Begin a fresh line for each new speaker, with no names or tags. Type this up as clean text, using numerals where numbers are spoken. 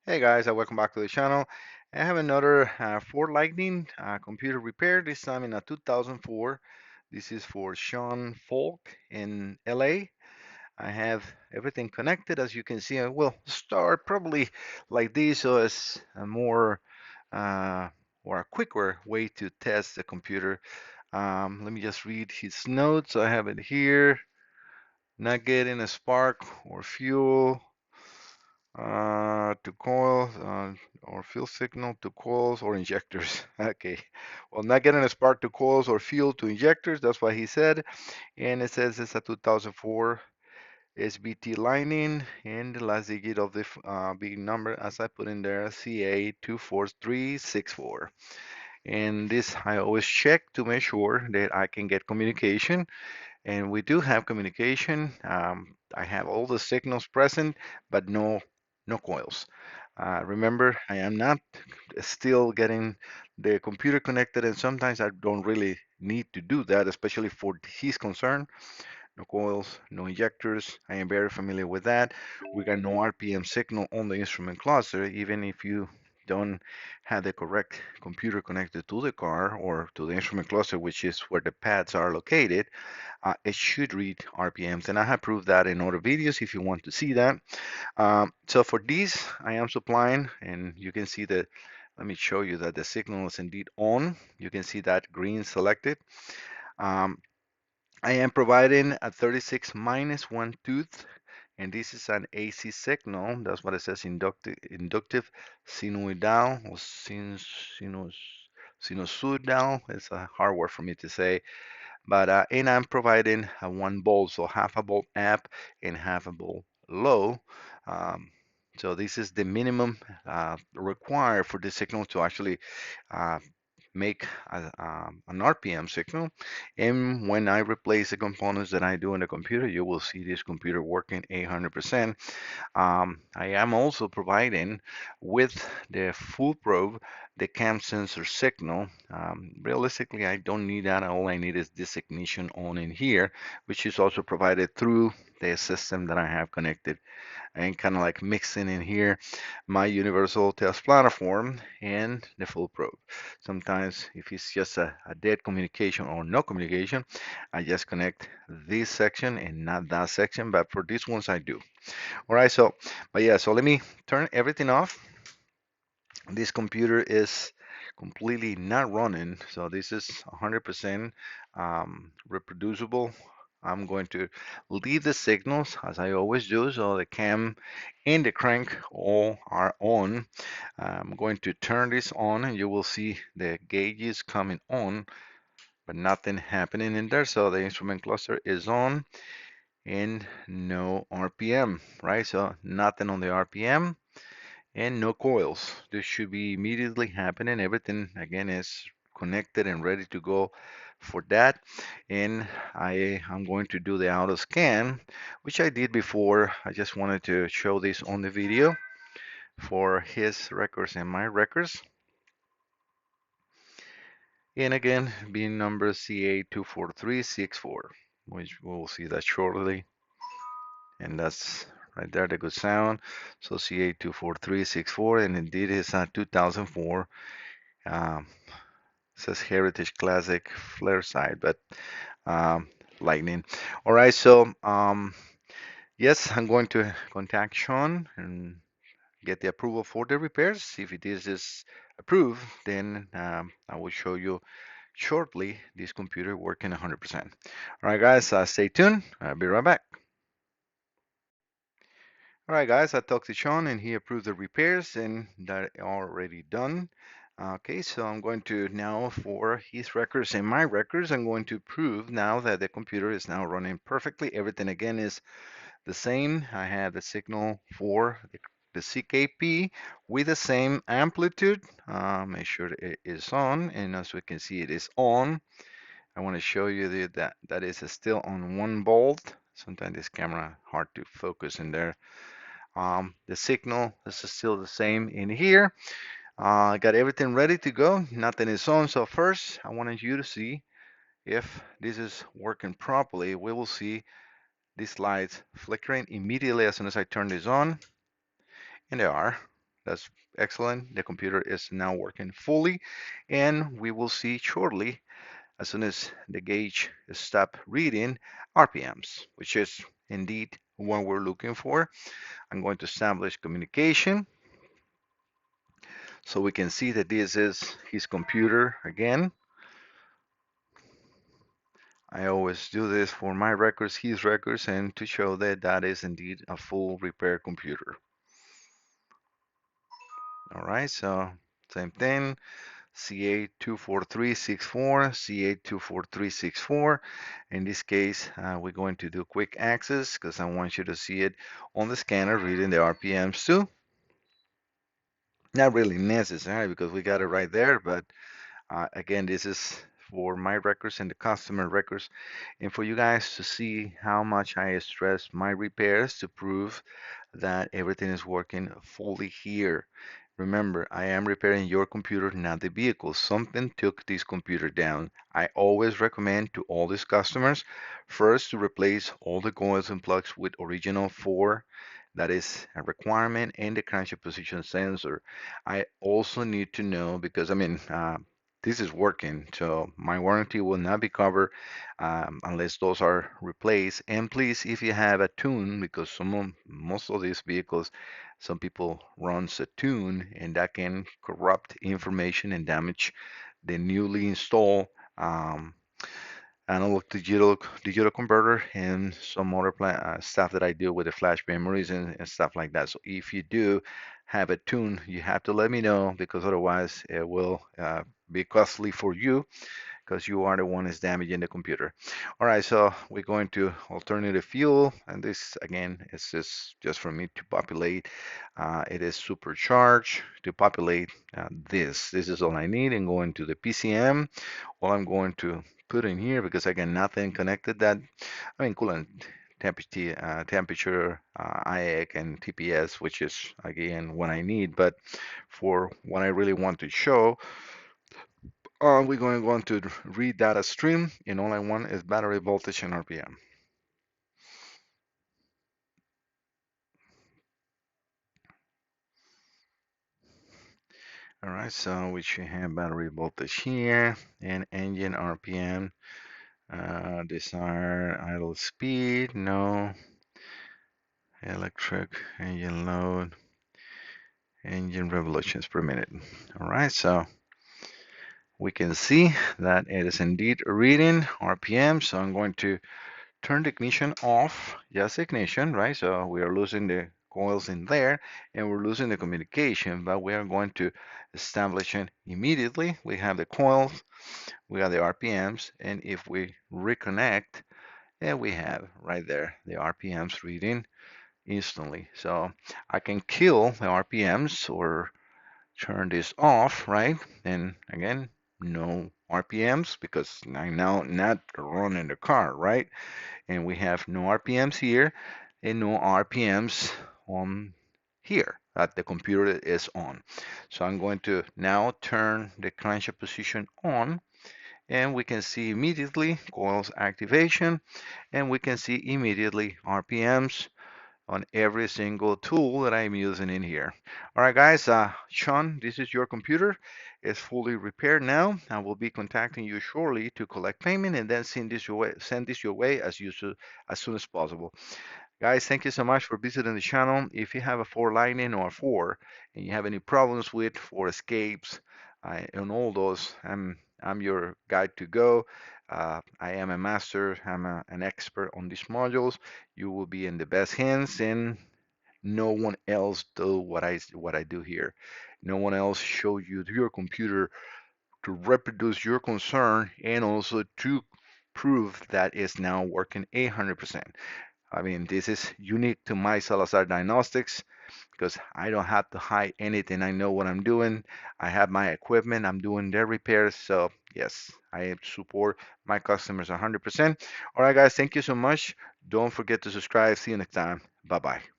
Hey guys, welcome back to the channel. I have another Ford Lightning computer repair, this time in a 2004. This is for Shawn Folk in LA. I have everything connected as you can see. I will start probably like this so it's a more uh, or a quicker way to test the computer. Let me just read his notes. I have it here. Not getting a spark or fuel to coils or fuel signal to coils or injectors. Okay, well, not getting a spark to coils or fuel to injectors. That's what he said. And it says it's a 2004 SBT lining, and the last digit of the big number, as I put in there, CA24364. And this I always check to make sure that I can get communication, and we do have communication. I have all the signals present, but no coils. Remember, I am not still getting the computer connected, and sometimes I don't really need to do that, especially for his concern. No coils, no injectors. I am very familiar with that. We got no RPM signal on the instrument cluster, even if you don't have the correct computer connected to the car or to the instrument cluster, which is where the pads are located. It should read RPMs, and I have proved that in other videos if you want to see that. So for these, I am supplying, and you can see that. Let me show you that the signal is indeed on. You can see that green selected. Um, I am providing a 36 minus one tooth, and this is an AC signal. That's what it says, inductive sinusoidal or sinusoidal. It's a hard word for me to say. But and I'm providing a 1 volt, so half a volt up and half a volt low. Um, so this is the minimum required for the signal to actually uh, make an RPM signal. And when I replace the components that I do in the computer, you will see this computer working 800%. I am also providing with the full probe the cam sensor signal. Realistically, I don't need that. All I need is this ignition on in here, which is also provided through the system that I have connected, and kind of like mixing in here my universal test platform and the full probe. Sometimes if it's just a dead communication or no communication, I just connect this section and not that section, but for these ones I do. All right, so, but yeah, so let me turn everything off. This computer is completely not running, so this is 100% reproducible. I'm going to leave the signals as I always do, so the cam and the crank all are on. I'm going to turn this on, and you will see the gauges coming on, but nothing happening in there. So the instrument cluster is on and no RPM, right? So nothing on the RPM and no coils. This should be immediately happening. Everything again is connected and ready to go for that. And I'm going to do the auto scan, which I did before. I just wanted to show this on the video for his records and my records. And again, being number CA24364, which we'll see that shortly. And that's right there, the good sound. So CA24364, and indeed it's a 2004. Um, says Heritage Classic flare side, but um, Lightning. All right, so yes, I'm going to contact Shawn and get the approval for the repairs. If it is approved, then I will show you shortly this computer working 100%. All right, guys, stay tuned. I'll be right back. All right, guys, I talked to Shawn and he approved the repairs and that already done. Okay, so I'm going to now for his records and my records, I'm going to prove now that the computer is now running perfectly. Everything again is the same. I have the signal for the CKP with the same amplitude. Make sure it is on, and as we can see, it is on. I want to show you that is still on 1 volt. Sometimes this camera hard to focus in there. The signal is still the same in here. I got everything ready to go. Nothing is on. So first, I wanted you to see if this is working properly. We will see these lights flickering immediately as soon as I turn this on. And they are. That's excellent. The computer is now working fully, and we will see shortly, as soon as the gauge stop reading, RPMs, which is indeed what we're looking for. I'm going to establish communication so we can see that this is his computer again. I always do this for my records, his records, and to show that that is indeed a full repair computer. All right, so same thing, C8-24364, C8-24364. In this case, we're going to do quick access because I want you to see it on the scanner reading the RPMs too. Not really necessary because we got it right there, but again, this is for my records and the customer records, and for you guys to see how much I stress my repairs to prove that everything is working fully here. Remember, I am repairing your computer, not the vehicle. Something took this computer down. I always recommend to all these customers first to replace all the coils and plugs with original 4. That is a requirement, and the crankshaft position sensor. I also need to know because this is working, so my warranty will not be covered unless those are replaced. And please, if you have a tune, because most of these vehicles, some people runs a tune, and that can corrupt information and damage the newly installed um, analog to digital converter and some other stuff that I do with the flash memories and stuff like that. So if you do have a tune, you have to let me know because otherwise it will be costly for you because you are the one is damaging the computer. All right, so we're going to alternative fuel, and this again is just for me to populate. It is supercharged to populate this. This is all I need, and going to the PCM. All I'm going to put in here because again nothing connected that coolant temperature, IAC and TPS, which is again what I need, but for what I really want to show, we're going to read data stream, and all I want is battery voltage and RPM. All right, so we should have battery voltage here and engine RPM, desired idle speed, no, electric engine load, engine revolutions per minute. All right, so we can see that it is indeed reading RPM. So I'm going to turn the ignition off, just ignition, right? So we are losing the coils in there and we're losing the communication, but we are going to establish it immediately. We have the coils, we have the RPMs, and if we reconnect, and we have right there the RPMs reading instantly. So I can kill the RPMs or turn this off, right? And again, no RPMs because I'm now not running the car, right? And we have no RPMs here and no RPMs on here that the computer is on. So I'm going to now turn the crankshaft position on, and we can see immediately coils activation, and we can see immediately RPMs on every single tool that I'm using in here. All right, guys, Shawn, this is your computer. It's fully repaired now. I will be contacting you shortly to collect payment and then send this your way as soon as possible. Guys, thank you so much for visiting the channel. If you have a 4 Lightning or a 4 and you have any problems with for escapes and all those, I'm your guide to go. I am a master. I'm an expert on these modules. You will be in the best hands, and no one else do what I do here. No one else show you your computer to reproduce your concern and also to prove that it's now working 100%. I mean, this is unique to my Salazar Diagnostics because I don't have to hide anything. I know what I'm doing. I have my equipment. I'm doing their repairs. So, yes, I support my customers 100%. All right, guys, thank you so much. Don't forget to subscribe. See you next time. Bye bye.